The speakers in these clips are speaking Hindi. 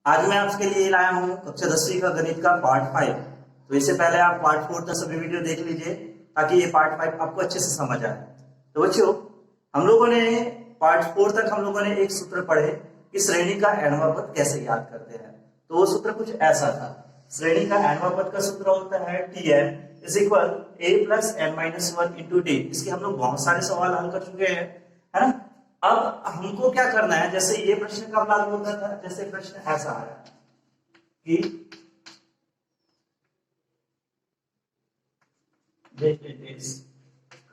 आज मैं आपके लिए लाया हूँ कक्षा 10वीं का गणित का पार्ट 5। तो इससे पहले आप पार्ट 4 तक सभी वीडियो देख लीजिए ताकि ये पार्ट 5 आपको अच्छे से समझ आए। तो बच्चों, हम लोगों ने पार्ट 4 तक हम लोगों ने एक सूत्र पढ़े कि श्रेणी का एनवां पद कैसे याद करते हैं। तो वो सूत्र कुछ ऐसा था। श्रेणी का एनवां पद का सूत्र होता है Tn is equal a plus n minus 1 into D. इसके हम लोग बहुत सारे सवाल हल कर चुके हैं, है ना। अब हमको क्या करना है, जैसे ये प्रश्न कब लागू होता था, जैसे प्रश्न ऐसा आया कि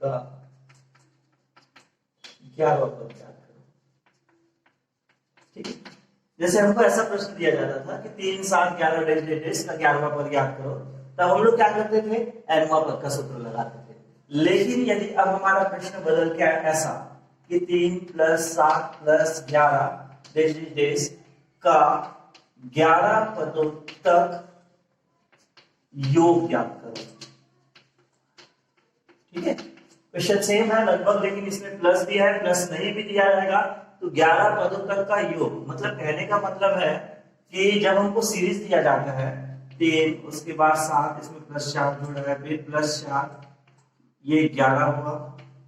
का क्या होता है, ठीक है। जैसे हमको ऐसा प्रश्न दिया जाता था कि 3 7 11 डेज का 11वां पद याद करो, तब हम लोग क्या करते थे, एनवां पद का सूत्र लगाते थे। लेकिन यदि अब हमारा प्रश्न बदल के ऐसा कि 3 प्लस 7 प्लस 11 डेज का 11 पदों तक योग याद करो, ठीक है। क्वेश्चन सेम है लगभग, लेकिन इसमें प्लस दिया है, प्लस नहीं भी दिया रहेगा तो 11 पदों तक का योग, मतलब कहने का मतलब है कि जब हमको सीरीज दिया जाता है 3 उसके बाद 7 इसमें प्लस 4 जुड़ रहा है, फिर प्लस 4 ये 11 होगा,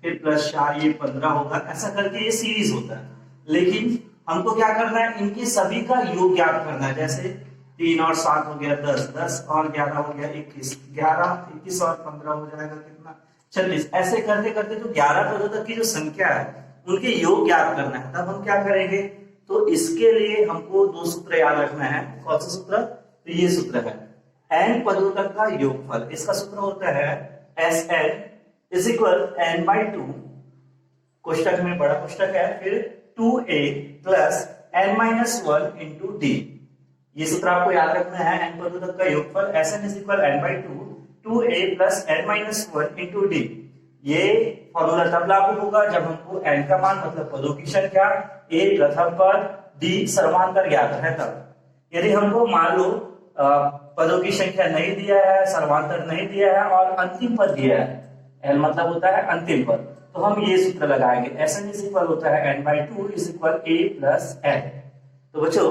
फिर प्लस 4 ये 15 होगा, ऐसा करके ये सीरीज होता है। लेकिन हमको क्या करना है, इनके सभी का योग याद करना है। जैसे 3 और 7 हो गया 10, 10 और 11 हो गया 21, 11 21 और 15 हो जाएगा कितना, 36। ऐसे करते करते जो 11 पदों तक की जो संख्या है उनके योग याद करना है। तब हम क्या करेंगे, तो इसके लिए हमको 2 सूत्र याद रखना है। कौन सा सूत्र, तो ये सूत्र है n पदों तक का योगफल। इसका सूत्र होता है Sn is equal n by 2, कोष्टक में बड़ा कोष्टक है, फिर 2a plus n minus 1 into D. ये सूत्र आपको याद रखना है, n पदों तक का योगफल Sn is equal n by 2 2a plus n minus 1 into D. ये फॉर्मूला तब लागू होगा जब हमको n का मान मतलब पदों की संख्या, a प्रथम पद, d सर्वांतर ज्ञात है तब। यदि हमको मान लो पदों की संख्या नहीं दिया है, सर्वांतर नहीं दिया है और अंतिम पद दिया है, n मतलब होता है अंतिम पद, तो हम ये सूत्र लगाएंगे। Sn इज इक्वल होता है n by 2 is equal a plus n। तो बच्चों,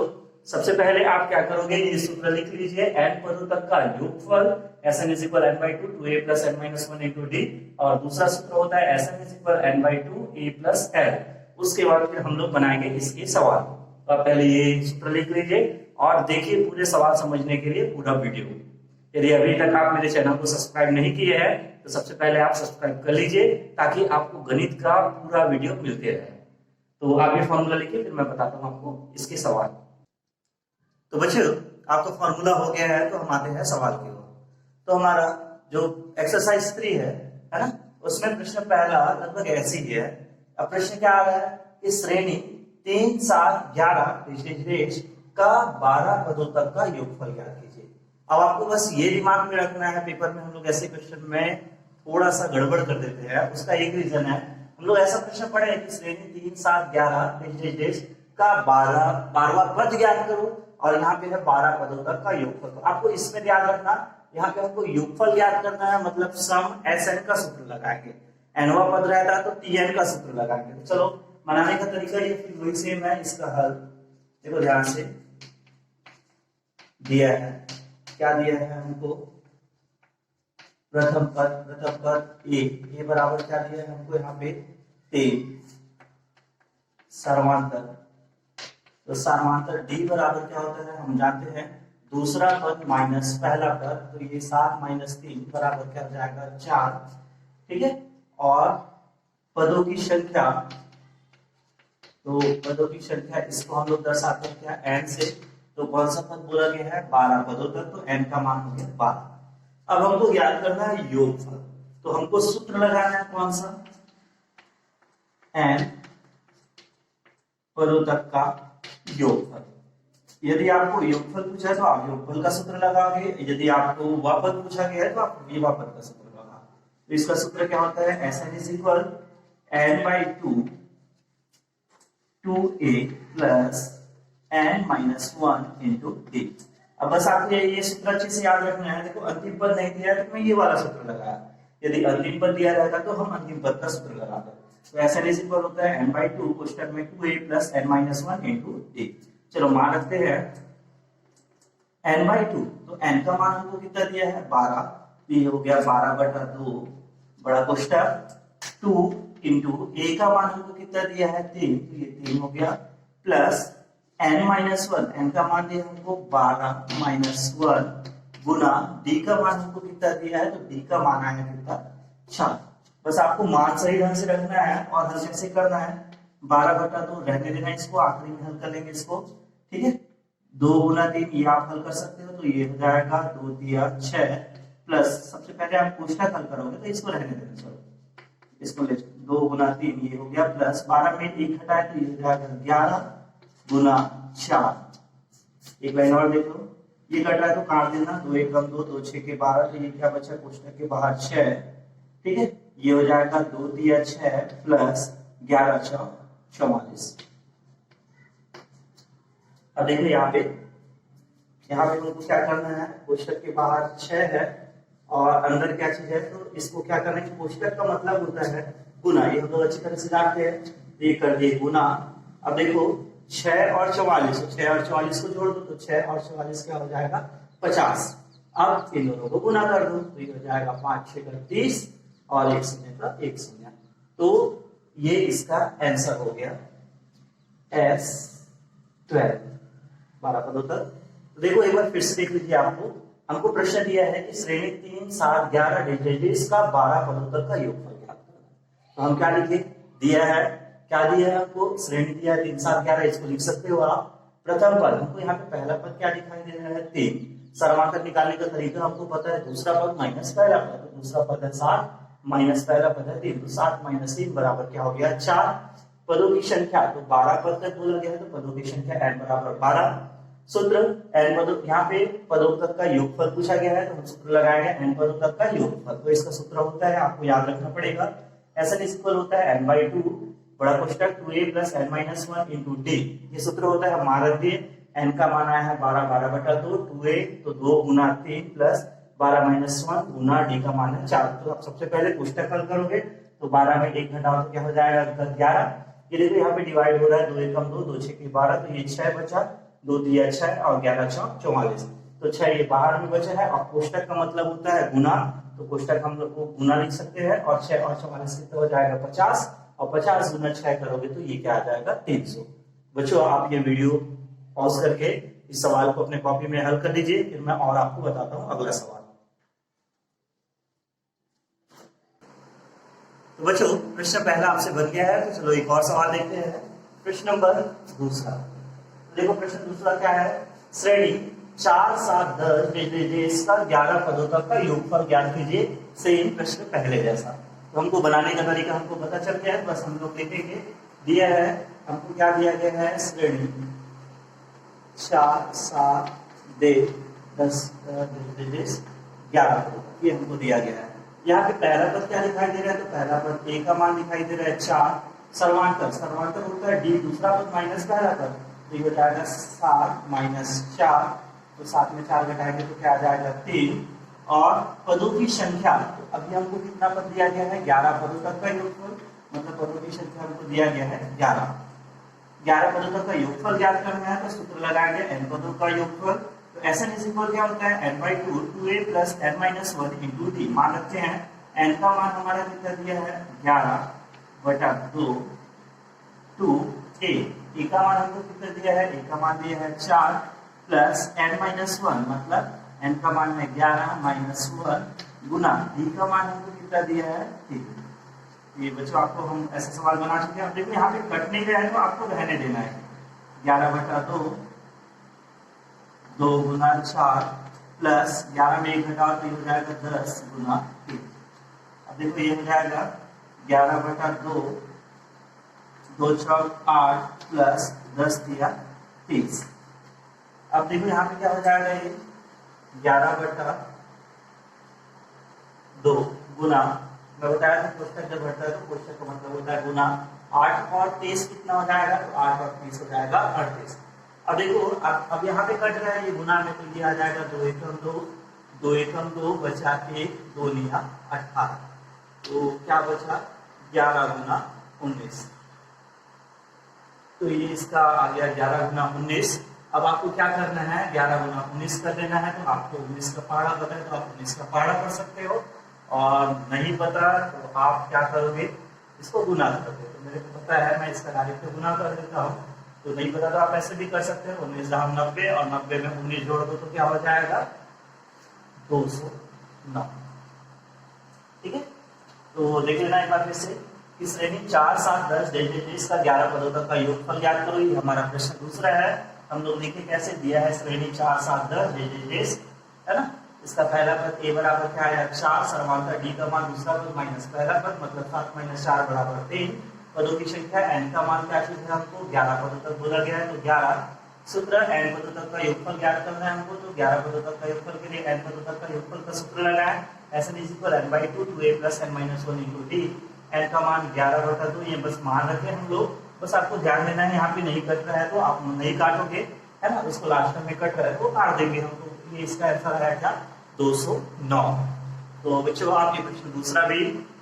सबसे पहले आप क्या करोगे, ये सूत्र लिख लीजिए, n पदों तक का योगफल Sn is equal n by 2 2a plus n minus 1 into D, और दूसरा सूत्र होता है Sn is equal n by 2 a plus n। उसके बाद फिर हम लोग बनाएंगे इसके सवाल। तो आप पहले ये सूत्र लिख लीजिए और देखिए पूरे सवाल समझने के लिए पूरा वीडियो। यदि अभी तक आप मेरे चैनल को सब्सक्राइब नहीं किए हैं तो सबसे पहले आप सब्सक्राइब कर लीजिए ताकि आपको गणित का पूरा वीडियो मिलते रहे। तो आप ये फॉर्मूला लिखिए, फिर मैं बताता हूँ आपको इसके सवाल। तो बच्चों, आपका फॉर्मूला हो गया है, तो हम आते हैं सवाल की ओर। तो हमारा जो एक्सरसाइज 3 है ना, उसमें प्रश्न पहला लगभग ऐसे ही है। अब प्रश्न क्या आ रहा है कि श्रेणी 3 7 11 का 12 पदों तक का योगफल ज्ञात कीजिए। अब आपको बस ये दिमाग में रखना है, पेपर में हम लोग ऐसे क्वेश्चन में थोड़ा सा गड़बड़ कर देते हैं। उसका एक रीजन है, हम लोग ऐसा प्रश्न पढ़े कि श्रेणी 3 7 11 का 12वां पद ज्ञात करो, और यहाँ पे है 12 पदों तक का योगफल। तो आपको इसमें याद रखना, यहाँ पे हमको योगफल याद करना है, मतलब सम Sn का सूत्र लगाएंगे। nवां पद रहता है तो Tn का सूत्र लगाएंगे। तो चलो, बनाने का तरीका ये फिर वही सेम है। इसका हल देखो ध्यान से, दिया है, क्या दिया है हमको, प्रथम पद a बराबर क्या दिया है हमको यहाँ पे 3, सर्वांतर, तो सर्वांतर d बराबर क्या होता है हम जानते हैं, दूसरा पद माइनस पहला पद, तो ये 7 माइनस 3 बराबर क्या हो जाएगा 4, ठीक है। और पदों की संख्या, तो पदों की संख्या इसको हम लोग दर्शाते हैं क्या, n से। तो कौन सा पद बोला गया है, 12 पदों तक, तो n का मान हो गया 12। अब हमको ज्ञात करना है योगफल, तो हमको सूत्र लगाना है कौन सा, n पदों तक का योगफल। यदि आपको योगफल पूछा है तो आप योगफल का सूत्र लगाओगे, यदि आपको वापद पूछा गया है तो आप वापद का सूत्र लगाओगे। तो इसका सूत्र क्या होता है, Sn is equal n by 2 2a plus n minus 1 into D. अब बस आपको ये सूत्र अच्छे से याद रखना है। देखो, अंतिम पद नहीं दिया है तो मैं ये वाला सूत्र लगाया, यदि अंतिम पद दिया रहेगा तो हम अंतिम पद का सूत्र लगाते हैं। तो Sn इज इक्वल होता है n बाई 2 कोष्टक में 2a plus n minus 1 into D. चलो मान रखते हैं n/2, तो n का मान हमको कितना दिया है 12, तो ये हो गया 12/2 बड़ा कोष्टक 2 इंटू a का मान हमको कितना दिया है 3, तो ये 3 हो गया प्लस n-1, n का मान दिया हमको 12-1 गुना d का मान हमको कितना दिया है, तो d का मान आया कितना 4। बस आपको मान सही ढंग से रखना है और हल कैसे करना है, 12/2 रहने देना, इसको आखिरी में हल कर लेंगे इसको, ठीक है। 2 गुना 3 ये आप हल कर सकते हो, तो ये हो जाएगा 2 दिया 6 प्लस, सबसे पहले आप कोष्टक हल करोगे तो इसको रहने देना, चलो इसको ले 2 गुना 3 ये हो गया प्लस 12 में 1 हटाए तो ये हो जाएगा 11 गुना 4। एक लाइन और देख लो, ये कट रहा है तो काट देना, 2 1 कम 2, 2 6 के 12, तो ये क्या बचा कोष्टक के बाहर 6, ठीक है। ये हो जाएगा 2 दिया 6 प्लस 11 4 44। अब देखो यहाँ पे हमको क्या करना है, कोष्टक के बाहर 6 है और अंदर क्या चीज है, तो इसको क्या करना है, कोष्टक का मतलब होता है गुना, ये हम लोग अच्छी तरह से जानते हैं, ये कर दिए गुना। अब देखो 6 और 44, 6 और 44 को जोड़ दो तो 6 और 44 क्या हो जाएगा 50। अब इन दोनों को गुना कर दो तो ये हो जाएगा 5 6 30 और 1 शून्य का 1 शून्य, तो ये इसका आंसर हो गया S12 12 पदों तक। तो देखो एक बार फिर से देख लीजिए, आपको हमको प्रश्न दिया है कि श्रेणी 3 7 11 डिजिट्स का 12 पदों तक का योगफल ज्ञात करना। तो हम क्या लिखे, दिया है क्या दिया है हमको, श्रेणी दिया है 3 7 11, इसको लिख सकते हो आप। प्रथम पद हमको यहाँ पे पहला पद क्या दिखाई दे रहा है 3, सर्वांकन निकालने का तरीका हमको पता है, दूसरा पद माइनस पहला पद, तो दूसरा पद है 7 माइनस पहला पद है 3, तो 7 माइनस 3 बराबर क्या हो गया 4। पदों की संख्या, तो 12 पद तक बोला गया है, तो पदों की संख्या n बराबर 12। सूत्र n पदों, यहाँ पे पदों तक का योगफल पूछा गया है, तो हम सूत्र लगाएंगे n पदों तक का योगफल। तो इसका सूत्र होता है, आपको याद रखना पड़ेगा, ऐसा इक्वल होता है n/2 बड़ा कोष्टक 2a plus n-1 into d। ये सूत्र होता है मारद्य, n का मान आया है 12/2, 2a तो 2 गुना 3 प्लस 12-1 गुना d का मान है 4। तो आप सबसे पहले कोष्टक हल करोगे तो 12 में 1 घटाओ तो क्या हो जाएगा 11। ये देखो यहाँ पे डिवाइड हो रहा है, 2 1 कम 2, 2 6 के 12, तो ये 6 बचा, 2 दिया 6 और 11 4 44, तो 6 ये बाहर में बचा है। और कोष्टक का मतलब होता है गुना, तो कोष्टक हम लोग को गुना लिख सकते हैं, और 6 और 44 कितना हो जाएगा 50, और 50 गुना 6 करोगे तो ये क्या आ जाएगा 300। बच्चों आप ये वीडियो पॉज करके इस सवाल को अपने कॉपी में हल कर लीजिए, फिर मैं और आपको बताता हूँ अगला सवाल। तो बच्चों प्रश्न पहला आपसे बन गया है, तो चलो एक और सवाल देखते हैं। प्रश्न नंबर दूसरा, देखो प्रश्न दूसरा क्या है, श्रेणी 4 7 10 डिजिट्स का 11 पदों तक का योगफल ज्ञात कीजिए, सेम प्रश्न पहले जैसा। तो हमको बनाने का तरीका हमको पता चल गया है, बस हम लोग लिखेंगे। दिया है हमको क्या दिया गया है, श्रेणी 4 7 10 डिजिट्स 11 पदों, ये हमको दिया गया है। यहाँ पे पहला पद क्या दिखाई दे रहा है, तो पहला पद a का मान दिखाई दे रहा है 4, सर्वांतर होता है d, दूसरा पद माइनस पहला पद, तो ये हो जाएगा 7 माइनस 4, तो 7 में 4 घटाएंगे तो क्या आ जाएगा 3। और पदों की संख्या, तो अभी हमको कितना पद दिया गया है 11 पदों तक का योगफल, मतलब पदों की संख्या हमको दिया गया है 11 पदों तक का योगफल ज्ञात करना है, तो सूत्र लगाएंगे n पदों का योगफल। तो Sn इज इक्वल क्या होता है n/2 2a plus n-1 into d। मान रखते हैं n का मान हमारा कितना दिया है 11/2 2a, a का मान हमको कितना दिया है, a का मान दिया है 4 प्लस n-1 मतलब n का मान है 11-1 गुना d का मान हमको कितना दिया है 3। ये बच्चों आपको हम ऐसा सवाल बना चुके हैं। देखो यहाँ पे कट नहीं गया है तो आपको रहने देना है, 11/2 2 गुना 4 प्लस 11 में 1 घटाओ तो ये हो जाएगा 10 गुना 3। अब देखो ये हो जाएगा 11/2 2 चौक 8 प्लस 10 दिया 30। अब देखो यहाँ पे क्या हो जाएगा, ये 11/2 गुना, मैं बताया था कोष्टक जब घटता है तो कोष्टक का मतलब होता है गुना, 8 और 30 कितना हो जाएगा, तो 8 और 30 हो जाएगा 38। अब देखो अब यहाँ पे कट रहा है ये गुना में, तो ये आ जाएगा 2 एकम 2 2 एकम 2 बचा 1 2 लिया 18, तो क्या बचा 11 गुना 19, तो ये इसका आ गया 11 गुना 19। अब आपको क्या करना है, 11 गुना 19 कर देना है। तो आपको 19 का पहाड़ा पता है तो आप 19 का पहाड़ा कर सकते हो, और नहीं पता तो आप क्या करोगे, इसको गुना करोगे। तो मेरे को पता है, मैं इसका डायरेक्ट गुना कर देता हूँ। तो नहीं पता तो आप ऐसे भी कर सकते हो, 19 दाम 90 और 90 में 19 जोड़ दो तो क्या हो जाएगा, 209। ठीक है, तो देख लेना एक बार फिर से कि श्रेणी 4, 7, 10 डेजिटेस का 11 पदों तक का योगफल ज्ञात करो। ये हमारा प्रश्न दूसरा है। हम लोग देखें कैसे दिया है, श्रेणी 4, 7, 10 डेजिटेस है ना। इसका पहला पद a बराबर क्या है 4, सर्वांतर d का मान, दूसरा पद माइनस पहला पद मतलब 7 - 4 बराबर 3। पदों की संख्या n का मान क्या चीज है, हमको 11 पदों तक बोला गया है। तो 11 सूत्र n पदों तक का योगफल ज्ञात करना है हमको। तो 11 पदों तक का योगफल के लिए n पदों तक का योगफल का सूत्र लगाना है। n = n/2 2a + n - 1 * d। n का मान 11/2, ये बस मान रखें हम लोग। बस आपको ध्यान देना है, यहाँ पे नहीं कट रहा है तो आप नहीं काटोगे, है ना। उसको लास्ट में कट रहा है तो काट देंगे हम। तो ये इसका आंसर आएगा 209। तो बच्चों आप ये प्रश्न दूसरा भी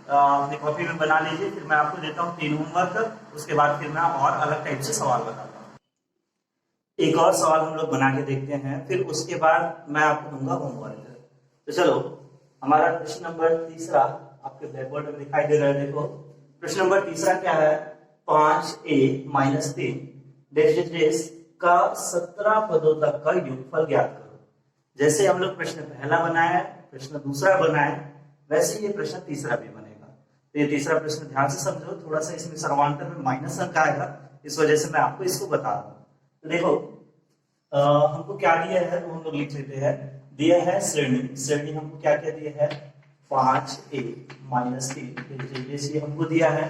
अपनी कॉपी में बना लीजिए। फिर मैं आपको देता हूँ 3 होमवर्क, उसके बाद फिर मैं और अलग टाइप से सवाल बताता हूँ। एक और सवाल हम लोग बना के देखते हैं, फिर उसके बाद मैं आपको दूंगा होमवर्क। तो चलो, हमारा प्रश्न नंबर तीसरा आपके ब्लैक बोर्ड में दिखाई दे रहा है। देखो प्रश्न नंबर तीसरा क्या है, 5a - 3 डेश का 17 पदों तक का योगफल ज्ञात करो। जैसे हम लोग प्रश्न पहला बनाए, प्रश्न दूसरा बनाए, वैसे ये प्रश्न तीसरा भी बनेगा। तो ये तीसरा प्रश्न ध्यान से समझो, थोड़ा सा इसमें सर्वांतर में माइनस अंक आएगा, इस वजह से मैं आपको इसको बता रहा हूँ। तो देखो हमको क्या दिया है, तो हम लोग लिख लेते हैं। दिया है श्रेणी हमको क्या क्या दिया है, 5a - 3 जैसे हमको दिया है।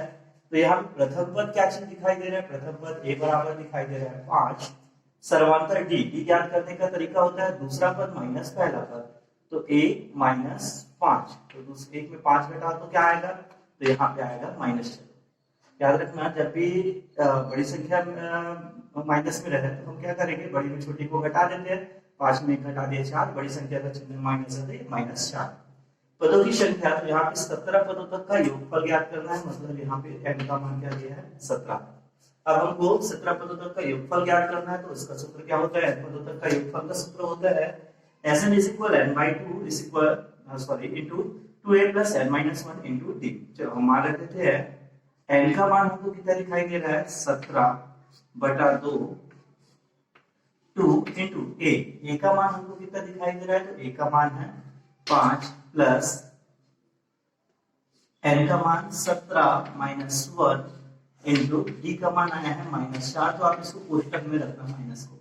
तो यहाँ प्रथम पद क्या चीज दिखाई दे रहा है, प्रथम पद a बराबर दिखाई दे रहा है 5। सर्वांतर d ज्ञात करने का तरीका होता है दूसरा पद माइनस पहला पद। तो a - 5, तो दूसरे एक में 5 घटाओ तो क्या आएगा, तो यहाँ पे आएगा -6। याद रखना, जब भी बड़ी संख्या माइनस में रहे तो हम क्या करेंगे, बड़ी में छोटी को घटा देते हैं। 5 में 1 घटा दिए 4, बड़ी संख्या का चिन्ह माइनस है तो -4। पदों की संख्या, तो यहाँ पे 17 पदों तक का योगफल ज्ञात करना है, मतलब यहाँ पे n का मान क्या दिया है 17। अब हमको 17 पदों तक का योगफल ज्ञात करना है, तो इसका सूत्र क्या होता है, n पदों तक का योगफल का सूत्र होता है Sn = n/2 into 2a + n - 1 into d। चलो हम मान लेते हैं n का मान हमको कितना दिखाई दे रहा है 17/2 2 into a का मान हमको कितना दिखाई दे रहा है, तो a का मान है 5 प्लस n का मान 17 - 1 इंटू d का मान आया है -4। तो आप इसको कोष्टक में रखना माइनस को,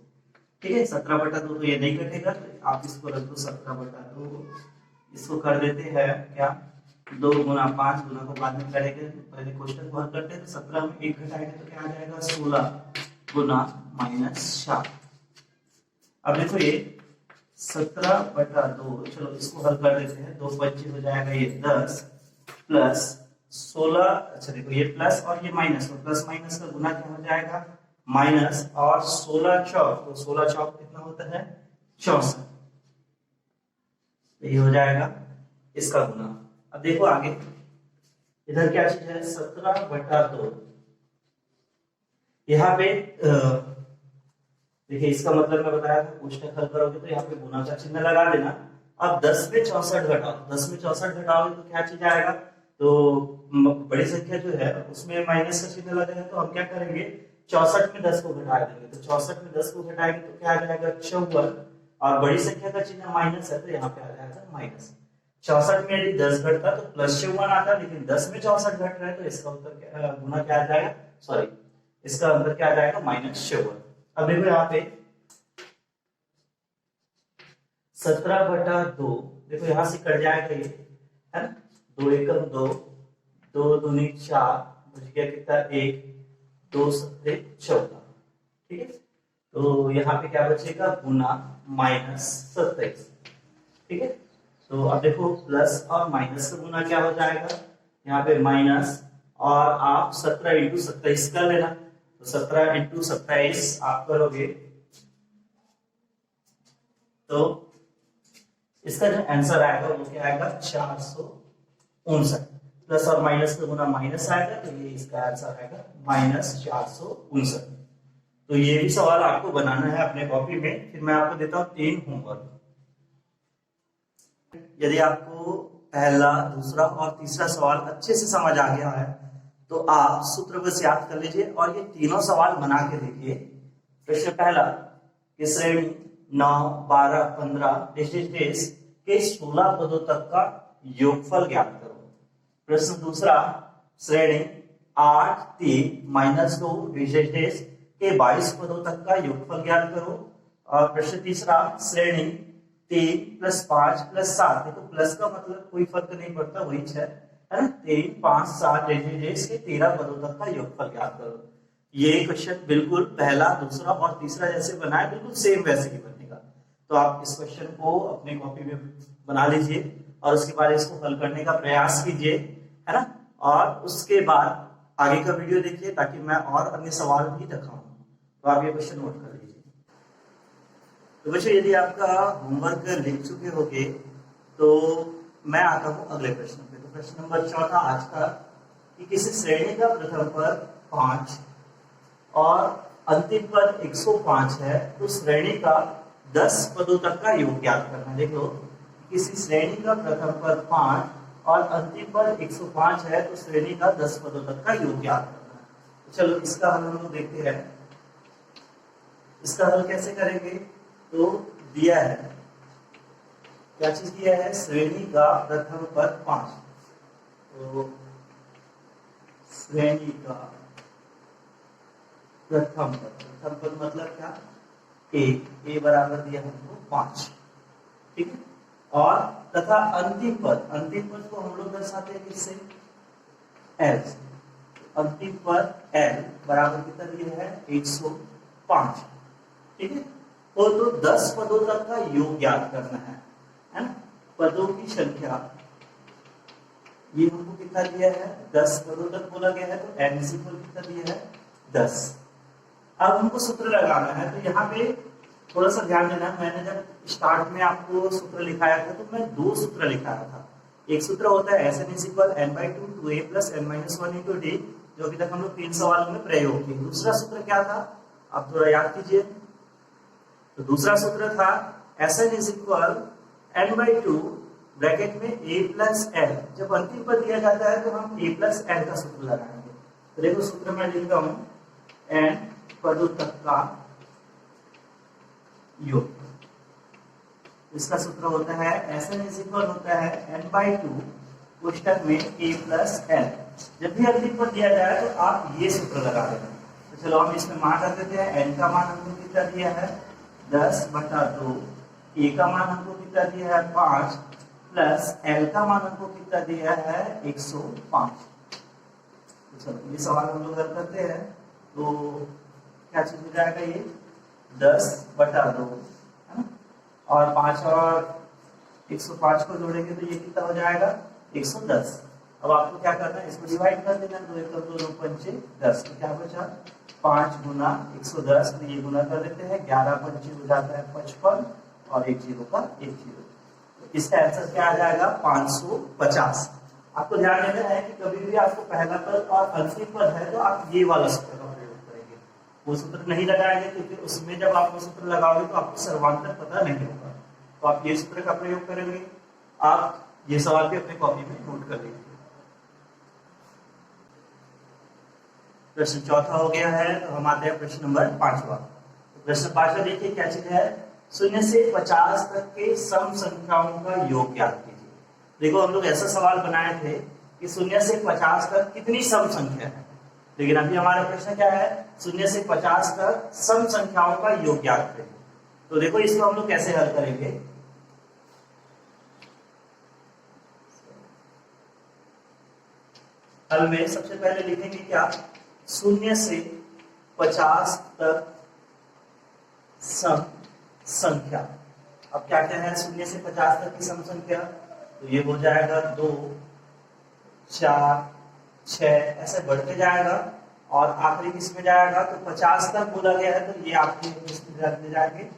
ठीक है। 17/2 तो ये नहीं कटेगा, तो आप इसको रख दो 17/2। इसको कर देते हैं क्या, 2 गुना 5 गुना को बाद में करेंगे, पहले कोष्टक को हल करते हैं। तो 17 में 1 घटाएंगे तो क्या आ जाएगा 16 गुना -4। अब देखो ये 17/2, चलो इसको हल कर देते हैं। 2 25 हो जाएगा ये 10 प्लस 16। अच्छा देखो ये प्लस और ये माइनस, तो प्लस माइनस का गुना क्या हो जाएगा माइनस, और 16 चौक, तो 16 चौक कितना होता है 64। ये हो जाएगा इसका गुना। अब देखो आगे इधर क्या चीज है 17/2। यहाँ पे देखिए इसका मतलब मैं बताया था, कोष्टक हल करोगे तो यहाँ पे गुना का चिन्ह लगा देना। अब 10 में 64 घटाओ, 10 में 64 घटाओगे तो क्या चीज आएगा, तो बड़ी संख्या जो है उसमें माइनस का चिन्ह लगेगा। तो हम क्या करेंगे 64 में 10 को घटा देंगे, तो 64 में 10 को घटाएंगे तो क्या आ जाएगा 54, और बड़ी संख्या का चिन्ह माइनस है तो यहाँ पे आ जाएगा माइनस। 64 में यदि 10 घटता तो +54 आता, लेकिन 10 में 64 घट रहा है तो इसका उत्तर गुना क्या आ जाएगा, सॉरी इसका अंतर क्या आ जाएगा -54। अब देखो यहाँ पे 17/2, देखो यहाँ से कट जाएगा ये, है ना। 2 एकम 2, 2 दूनी 4, बच गया कितना 1, 2 सत्ते 14, ठीक है। तो यहाँ पे क्या बचेगा गुना -27, ठीक है। तो अब देखो प्लस और माइनस का गुना क्या हो जाएगा, यहाँ पे माइनस, और आप 17 × 27 कर लेना। तो 17 × 27 आप करोगे तो इसका जो आंसर आएगा वो क्या आएगा 459। प्लस और माइनस का गुना माइनस आएगा, तो ये इसका आंसर आएगा -459। तो ये भी सवाल आपको बनाना है अपने कॉपी में। फिर मैं आपको देता हूँ 3 होमवर्क। यदि आपको पहला, दूसरा और तीसरा सवाल अच्छे से समझ आ गया है तो आप सूत्र बस याद कर लीजिए और ये तीनों सवाल बना के देखिए। प्रश्न पहला कि श्रेणी 9, 12, 15 के 16 पदों तक का योगफल ज्ञात करो। प्रश्न दूसरा श्रेणी 8, 3, -2 के 22 पदों तक का योगफल ज्ञात करो। और प्रश्न तीसरा श्रेणी 3 + 5 + 7, देखो प्लस का मतलब कोई फर्क नहीं पड़ता, वही 6 है ना। 3, 5, 7 के 13 पदों तक का योगफल ज्ञात करो। ये क्वेश्चन बिल्कुल पहला, दूसरा और तीसरा जैसे बना है, बिल्कुल सेम वैसे ही बनेगा। तो आप इस क्वेश्चन को अपने कॉपी में बना लीजिए और उसके बाद इसको हल करने का प्रयास कीजिए, है ना। और उसके बाद आगे का वीडियो देखिए ताकि मैं और अन्य सवाल भी दिखाऊं। तो आप ये क्वेश्चन नोट कर लीजिए। तो बच्चों, यदि आपका होमवर्क लिख चुके होंगे तो मैं आता हूं अगले प्रश्न पे। तो प्रश्न नंबर 14 आज का कि किसी श्रेणी का प्रथम पद 5 और अंतिम पद 105 है तो श्रेणी का 10 पदों तक का योग ज्ञात करना है। देखो, किसी श्रेणी का प्रथम पद 5 और अंतिम पद 105 है तो श्रेणी का 10 पदों तक का योग ज्ञात करना है। तो चलो इसका हल हम लोग देखते हैं। इसका हल कैसे करेंगे? तो दिया है, क्या चीज दिया है? श्रेणी का प्रथम पद 5। तो श्रेणी का प्रथम पद मतलब क्या? ए बराबर दिया हमको 5, ठीक है। और तथा अंतिम पद को हम लोग दर्शाते हैं किससे? एल। अंतिम पद एल बराबर कितना दिया है? 105, ठीक है। तो 10 पदों तक का योग ज्ञात करना है ना। पदों की संख्या ये हमको कितना दिया है? 10 पदों तक बोला गया है, तो एन कितना दिया है? 10। अब हमको सूत्र लगाना है। तो यहाँ पे थोड़ा सा ध्यान देना, मैंने जब स्टार्ट में आपको सूत्र लिखाया था तो मैं 2 सूत्र लिखाया था। एक सूत्र होता है Sn = n/2 2a + n-1 × d, जो अभी तक हम लोग 3 सवालों में प्रयोग किए। दूसरा सूत्र क्या था? आप थोड़ा याद कीजिए। तो दूसरा सूत्र था Sn = n/2 ब्रैकेट में a + l। जब अंतिम पद दिया जाता है तो हम a + l का सूत्र लगाएंगे। तो देखो सूत्र मैं लिखता हूं, n पदों तक का योग। इसका सूत्र होता है Sn = होता है n/2 कोष्टक में a + l। जब भी अंतिम पद दिया जाए तो आप ये सूत्र लगा देना। तो चलो हम इसमें मान रख देते हैं। n का मान हमको कितना दिया है? 10/2। a का मान हमको कितना दिया है? 5 प्लस l का मान हमको कितना दिया है? 105। तो चलो ये सवाल हम लोग हल करते हैं। तो क्या चीज हो जाएगा? ये 10/2 है ना, और 5 और 105 को जोड़ेंगे तो ये कितना हो जाएगा? 110। अब आपको क्या करना है? इसको डिवाइड कर देना। 2 × 2 = 5 × 10। तो क्या बचा? 5 × 110। तो ये गुना कर देते हैं। 11 × 5 हो जाता है 55 और 1 0 का 1 0। तो इसका आंसर क्या आ जाएगा? 550। आपको ध्यान देना है कि कभी भी आपको पहला पद और अंतिम पद है तो आप ये वाला सूत्र का प्रयोग करेंगे, वो सूत्र नहीं लगाएंगे, क्योंकि उसमें जब आप वो सूत्र लगाओगे तो आपको सर्वांतर पता नहीं होगा। तो आप ये सूत्र का प्रयोग करेंगे। आप ये सवाल भी अपने कॉपी में नोट कर लीजिए। प्रश्न चौथा हो गया है। तो हम आते हैं प्रश्न नंबर 5वां। तो प्रश्न 5वां देखिए क्या चीज है? 0 से 50 तक के सम संख्याओं का योग ज्ञात कीजिए। देखो, हम लोग ऐसा सवाल बनाए थे कि 0 से 50 तक कितनी सम संख्या है, लेकिन अभी हमारा प्रश्न क्या है? 0 से 50 तक सम संख्याओं का योग ज्ञात करिए। तो देखो इसको हम लोग कैसे हल करेंगे? हल में सबसे पहले लिखेंगे क्या? 0 से 50 तक सम संख्या। अब क्या क्या है 0 से 50 तक की सम संख्या? तो ये हो जाएगा 2, 4, 6, ऐसे बढ़ते जाएगा और आखिरी किस में जाएगा? तो 50 तक बोला गया है, तो ये आपके किसमें जाएंगे?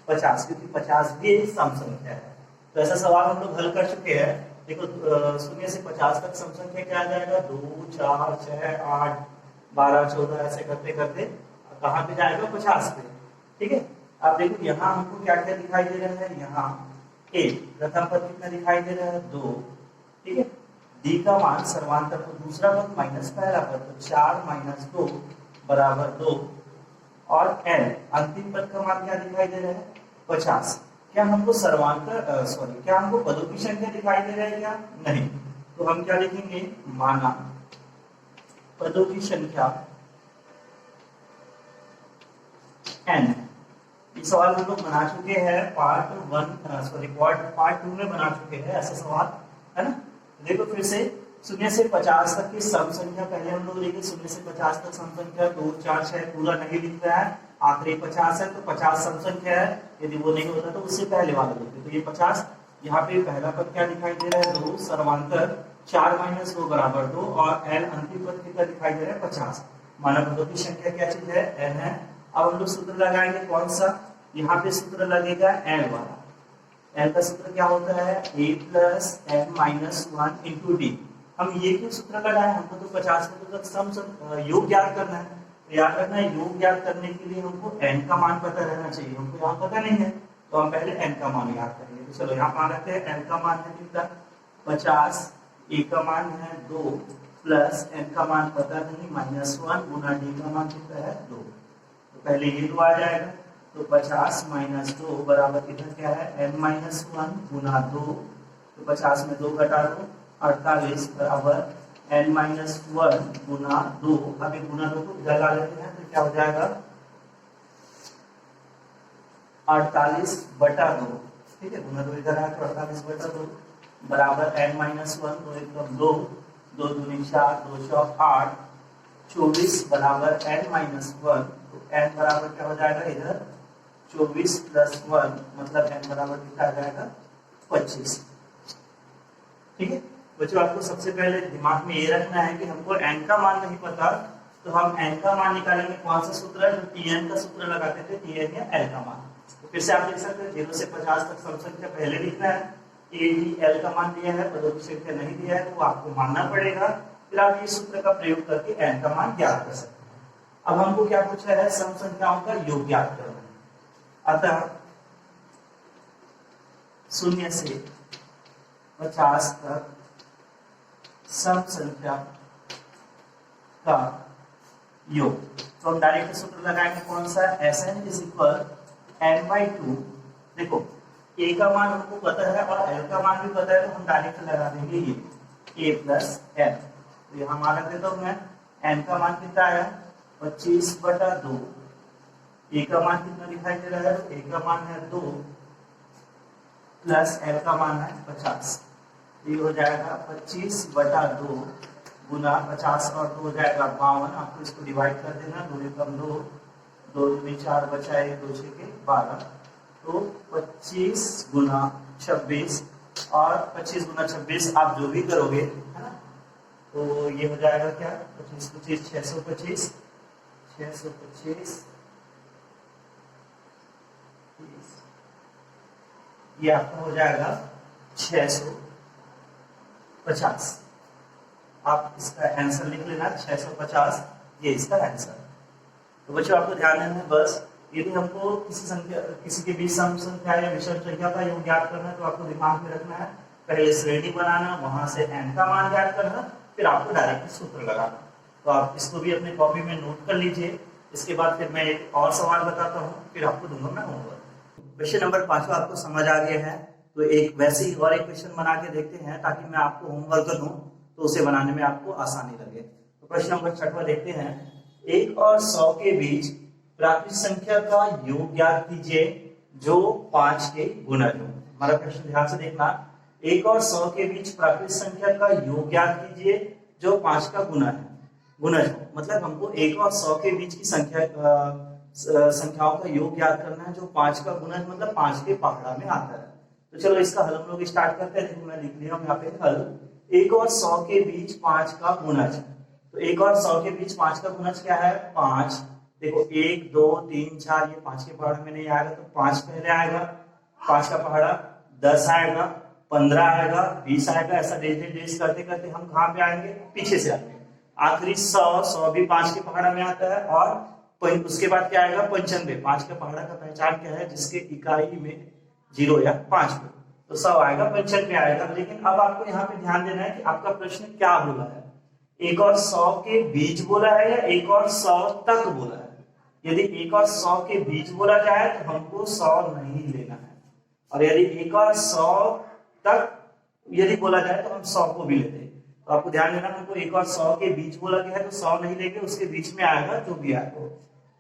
50, क्योंकि 50 भी एक सम संख्या है। तो ऐसा सवाल हम लोग हल कर चुके हैं। देखो 0 से 50 तक सम संख्या क्या आ जाएगा? 2, 4, 6, 8, 12, 14 ऐसे करते करते कहाँ पे जाएगा 50 पे। ठीक है, अब देखो यहाँ हमको क्या क्या दिखाई दे रहा है, यहाँ ए प्रथम पद कितना दिखाई दे रहा है 2। ठीक है, डी का मान सर्वांतर तो दूसरा पद माइनस पहला पद, तो 4 माइनस 2 बराबर 2। और एल अंतिम पद का मान क्या दिखाई दे रहा है 50। क्या हमको सर्वांतर क्या हमको पदों की संख्या दिखाई दे रहा है क्या? नहीं। तो हम क्या लिखेंगे, माना पदों की संख्या n। ये सवाल हम लोग बना चुके हैं पार्ट 2 में बना चुके हैं ऐसा सवाल, है ना। देखो फिर से 0 से 50 तक की सम संख्या पहले हम लोग लिखे, 0 से 50 तक सम संख्या 2 4 6 पूरा नहीं लिख रहा है, आखिरी 50 है तो 50 सम संख्या है, यदि वो नहीं होता तो उससे पहले वाला लिखते। तो ये 50, यहाँ पे पहला पद क्या दिखाई दे रहा है 2, सर्वांतर 4 माइनस 2 बराबर 2, और एल अंतिम पद कितना दिखाई दे रहा है 50। मानव पदों की संख्या क्या चीज है, n है। अब हम लोग सूत्र लगाएंगे, कौन सा, यहाँ पे सूत्र लगेगा एल वाला। एल का सूत्र क्या होता है, a plus n minus 1 into D. हम ये क्यों सूत्र लगाए, हमको तो 50 पदों तक सम योग ज्ञात करना है। तो याद रखना है, योग ज्ञात करने के लिए हमको n का मान पता रहना चाहिए, हमको यहाँ पता नहीं है तो हम पहले n का मान याद करेंगे। तो चलो यहाँ मान रखते हैं, n का मान है कितना 50, a का मान है 2 प्लस n का मान पता नहीं माइनस 1 गुना d का मान कितना है 2। तो पहले ये 2 आ जाएगा, तो 50 माइनस 2 बराबर कितना क्या है n माइनस 1 गुना 2। तो 50 में 2 घटा दो 48 बराबर n माइनस 1 गुना 2। अब एक गुना 2 को इधर ला लेते हैं तो क्या हो जाएगा 48 बटा 2। ठीक है, गुना 2 इधर आया तो 48 बटा 2 बराबर n माइनस 1 तो एकदम 2 2 दूनी 4 2 चौक 8 24 बराबर n माइनस 1। तो n बराबर क्या हो जाएगा इधर 24 प्लस 1 मतलब n बराबर कितना आ जाएगा 25। ठीक है बच्चों, आपको सबसे पहले दिमाग में ये रखना है कि हमको n का मान नहीं पता तो हम n का मान निकालेंगे, कौन सा सूत्र है, जो tn का सूत्र लगाते थे, tn या l का मान। तो फिर से आप देख सकते हैं 0 से 50 तक सम संख्या पहले लिखना है, a भी l का मान दिया है, पदों की संख्या नहीं दिया है, तो आपको मानना पड़ेगा। फिर आप इस सूत्र का प्रयोग करके n का मान ज्ञात कर सकते हैं। अब हमको क्या पूछा है, सम संख्याओं का योग ज्ञात करना है। अतः 0 से 50 तक सम संख्या का योग। तो हम डायरेक्ट सूत्र लगाएंगे, कौन सा, Sn इज इक्वल n/2। देखो a का मान हमको पता है और l का मान भी पता है, तो हम डायरेक्ट लगा देंगे ये a प्लस n। तो यहाँ मान रख देता हूँ मैं, n का मान कितना है 25 बटा 2, a का मान कितना दिखाई दे रहा है, a का मान है 2 प्लस l का मान है 50। ये हो जाएगा 25 बटा 2 गुना 50 और 2 हो जाएगा 52। आपको इसको डिवाइड कर देना, 2 एकम 2 2 दूनी 4 बचा 1 2 6 के 12। तो 25 गुना 26 और 25 गुना 26 आप जो भी करोगे, है ना, तो ये हो जाएगा क्या 25 25 625 625 ये आपका हो जाएगा 650। आप इसका आंसर लिख लेना 650, ये इसका आंसर। तो बच्चों आपको ध्यान देना है, बस यदि हमको किसी के बीच सम संख्या या विषम संख्या का योग ज्ञात करना है तो आपको दिमाग में रखना है, पहले श्रेणी बनाना, वहां से n का मान ज्ञात करना, फिर आपको डायरेक्ट सूत्र लगाना। तो आप इसको भी अपने कॉपी में नोट कर लीजिए। इसके बाद फिर मैं एक और सवाल बताता हूँ, फिर आपको दूंगा मैं होमवर्क। क्वेश्चन नंबर 5 आपको समझ आ गया है, तो एक वैसे ही और एक क्वेश्चन बना के देखते हैं ताकि मैं आपको होमवर्क दूं तो उसे बनाने में आपको आसानी लगे। तो प्रश्न नंबर 6 देखते हैं, 1 और 100 के बीच प्राकृतिक संख्या का योग ज्ञात कीजिए जो 5 के गुणज हो। हमारा प्रश्न ध्यान से देखना, 1 और 100 के बीच प्राकृतिक संख्या का योग ज्ञात कीजिए जो 5 का गुणज हो। मतलब हमको 1 और 100 के बीच की संख्याओं का योग ज्ञात करना है जो 5 का गुणज मतलब 5 के पहाड़ा में आता है। तो चलो इसका हल हम लोग स्टार्ट करते हैं। देखो मैं लिख लिया हूं यहाँ पे हल, 1 और 100 के बीच 5 का गुणज। तो 1 और 100 के बीच 5 का गुणज क्या है 5। देखो 1 2 3 4 ये 5 के पहाड़ा में नहीं आएगा, तो 5 पहले आएगा, 5 का पहाड़ा 10 आएगा, 15 आएगा, 20 आएगा, ऐसा डेज करते करते हम कहाँ पे आएंगे, पीछे से आएंगे। आखिरी 100 भी 5 के पहाड़ा में आता है और उसके बाद क्या आएगा 95, 5 का पहाड़ा का पहचान क्या है, जिसके इकाई में 0 या 5 हो, तो 100 आएगा, 95 आएगा। लेकिन अब आपको यहाँ पे ध्यान देना है कि आपका प्रश्न क्या बोला है, 1 और 100 के बीच बोला है या 1 और 100 तक बोला है। यदि 1 और 100 के बीच बोला जाए तो हमको 100 नहीं लेना है, और यदि 1 और 100 तक यदि बोला जाए तो हम 100 को भी लेते हैं। तो आपको ध्यान देना, हमको 1 और 100 के बीच बोला गया है तो 100 नहीं लेंगे, उसके बीच में आएगा जो भी आएगा।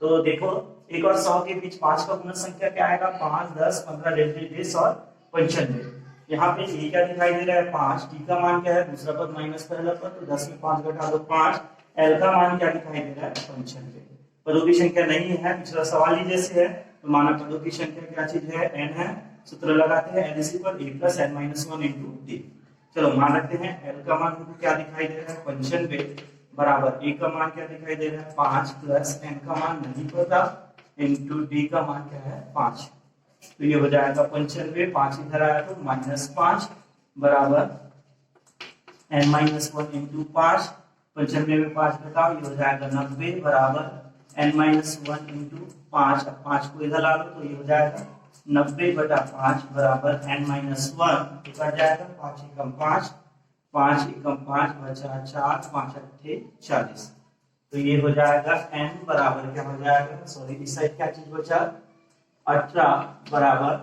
तो देखो 1 और 100 के बीच 5 का गुणन संख्या क्या आएगा, 5, 10, 15, 20 और 95। यहाँ पे ए क्या दिखाई दे रहा है 5, टी का मान क्या है दूसरा पद माइनस पहला पद, तो 10 में 5 घटा दो 5, एल का मान क्या दिखाई दे रहा है 95। पदों की संख्या नहीं है, पिछला सवाल ही जैसे है, तो माना पदों की संख्या क्या चीज है, n है। सूत्र लगाते हैं n = a + n - 1 × d। चलो मान रखते हैं l का मान हमको क्या दिखाई दे रहा है 95 बराबर a का मान क्या दिखाई दे रहा है 5 प्लस n का मान नहीं पता इंटू d का मान क्या है 5। तो ये हो जाएगा 95, 5 इधर आया तो -5 बराबर n - 1 × 5। 95 में 5 घटाओ, ये हो जाएगा 90 बराबर n - 1 × 5। अब 5 को इधर ला लो तो ये हो जाएगा 90/5 बराबर n - 1, तो कट जाएगा 5 एकम 5, 5 एकम 5 बचा 4, 5 अट्ठे 40। तो ये हो जाएगा n बराबर क्या हो जाएगा, सॉरी इस साइड क्या चीज बचा 18 बराबर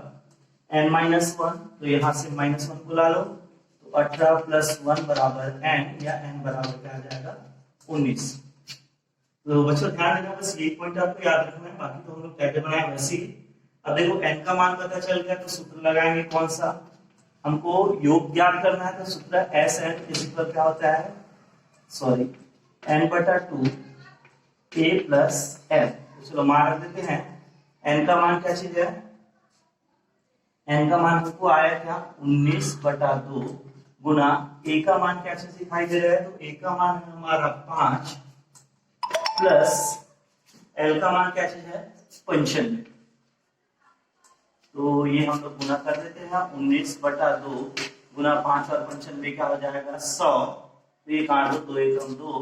n - 1, तो यहाँ से -1 बुला लो, तो 18 + 1 बराबर n, या n बराबर क्या आ जाएगा 19। तो बच्चों ध्यान देना, बस ये पॉइंट आपको याद रखना है, बाकी तो हम लोग कैसे बनाए वैसे ही। अब देखो n का मान पता चल गया, तो सूत्र लगाएंगे कौन सा, हमको योग ज्ञात करना है, तो सूत्र Sn = क्या होता है, सॉरी n/2 a + f। तो चलो मान रख देते हैं, n का मान क्या चीज है, n का मान हमको आया क्या 19/2 गुना a का मान क्या चीज दिखाई दे रहा है, तो a का मान है हमारा 5 प्लस l का मान क्या चीज है 95। तो ये हम लोग गुना कर देते हैं, 19/2 गुना 5 और 95 क्या हो जाएगा 100। तो ये काट दो, 2 एकम 2,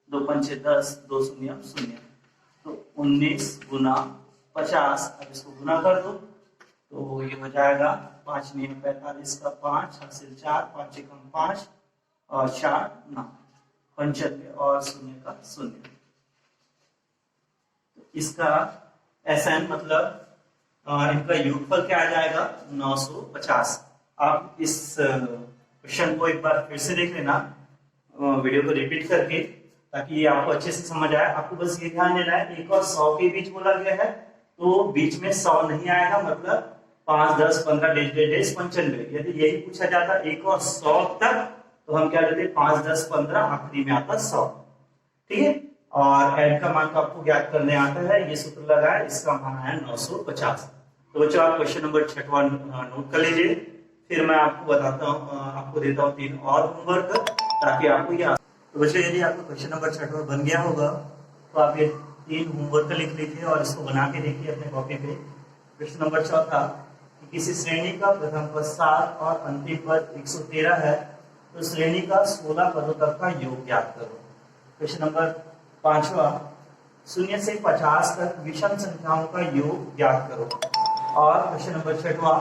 2 पंचे 10, 2 शून्य 0, तो 19 गुना 50। अब इसको गुना कर दो तो ये हो जाएगा 5 × 9 45 का 5 हासिल 4, 5 एकम 5 और 4 9, 95 और 0 का 0। तो इसका Sn मतलब इनका योगफल क्या आ जाएगा 950। आप इस क्वेश्चन को एक बार फिर से देख लेना, वीडियो को रिपीट करके, ताकि ये आपको अच्छे से समझ आए। आपको बस ये ध्यान देना है 1 और 100 के बीच बोला गया है, तो बीच में 100 नहीं आएगा, मतलब 5, 10, 15, 95। यदि यही पूछा जाता 1 और 100 तक, तो हम क्या लेते 5, 10, 15, आखिरी में आता 100। ठीक है, और n का मान को आपको ज्ञात करने आता है, ये सूत्र लगाए, इसका मान है 950। तो बच्चों आप क्वेश्चन नंबर 6वां नोट कर लीजिए, फिर मैं आपको बताता हूँ, आपको देता हूँ 3 और होमवर्क, ताकि आपको याद। तो बच्चों यदि आपका क्वेश्चन नंबर 6वां बन गया होगा, तो आप ये 3 होमवर्क लिख लीजिए और इसको बना के देखिए अपने कॉपी पे। क्वेश्चन नंबर 4 कि किसी श्रेणी का प्रथम पद 7 और अंतिम पद 113 है, तो श्रेणी का 16 पदों तक का योग ज्ञात करो। क्वेश्चन नंबर 5वां 0 से 50 तक विषम संख्याओं का योग ज्ञात करो। और क्वेश्चन नंबर 6वां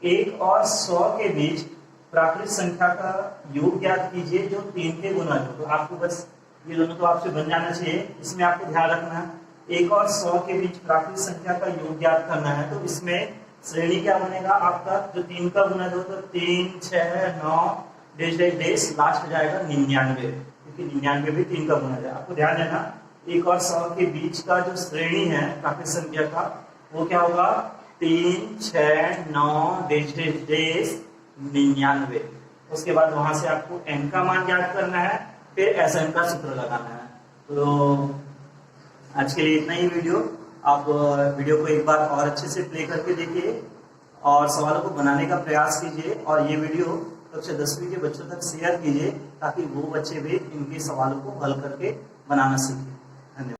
1 और 100 के बीच प्राकृत संख्या का योग ज्ञात कीजिए जो 3 के गुना हो। तो आपको बस ये दोनों तो आपसे बन जाना चाहिए, इसमें आपको ध्यान रखना है 1 और 100 के बीच प्राकृत संख्या का योग ज्ञात करना है। तो इसमें श्रेणी क्या बनेगा आपका, जो 3 का गुना हो, तो 3, 6, 9 डेश लास्ट हो जाएगा 99, क्योंकि 99 भी 3 का गुना है। आपको ध्यान देना 1 और 100 के बीच का जो श्रेणी है प्राकृत संख्या का, वो क्या होगा 3, 6, 9 डेश 99। उसके बाद वहां से आपको n का मान ज्ञात करना है, फिर Sn का सूत्र लगाना है। तो आज के लिए इतना ही वीडियो। आप वीडियो को एक बार और अच्छे से प्ले करके देखिए और सवालों को बनाने का प्रयास कीजिए, और ये वीडियो कक्षा 10वीं के बच्चों तक शेयर कीजिए, ताकि वो बच्चे भी इनके सवालों को हल करके बनाना सीखें।